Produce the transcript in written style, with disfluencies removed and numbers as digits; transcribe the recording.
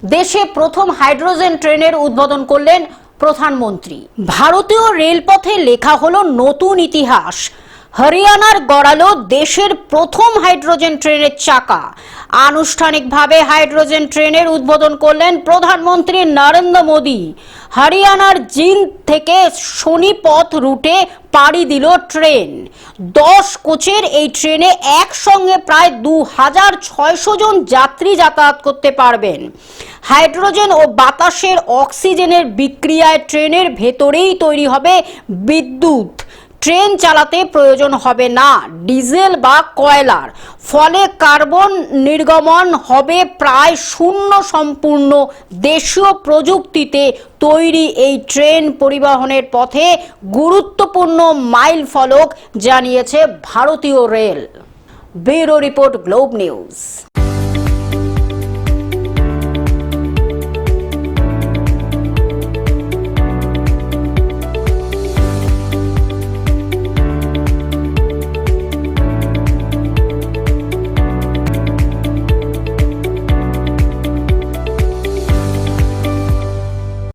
দেশে প্রথম হাইড্রোজেন ট্রেনের উদ্বোধন করলেন প্রধানমন্ত্রী। ভারতীয় রেলপথে লেখা হলো নতুন ইতিহাস। হরিয়ানার গড়ালো দেশের প্রথম হাইড্রোজেন ট্রেনের চাকা। আনুষ্ঠানিকভাবে হাইড্রোজেন ট্রেনের উদ্বোধন করলেন প্রধানমন্ত্রী নরেন্দ্র মোদী। হরিয়ানার জিন্দ থেকে সোনিপত রুটে পাড়ি দিল ট্রেন। 10 কোচের এই ট্রেনে একসঙ্গে প্রায় 2600 জন যাত্রী যাতায়াত করতে পারবেন। হাইড্রোজেন ও বাতাসের অক্সিজেনের বিক্রিয়ায় ট্রেনের ভেতরেই তৈরি হবে বিদ্যুৎ। ট্রেন চালাতে প্রয়োজন হবে না ডিজেল বা কয়লার, ফলে কার্বন নির্গমন হবে প্রায় শূন্য। সম্পূর্ণ দেশীয় প্রযুক্তিতে তৈরি এই ট্রেন পরিবহনের পথে গুরুত্বপূর্ণ মাইলফলক, জানিয়েছে ভারতীয় rail. Bureau report, globe news.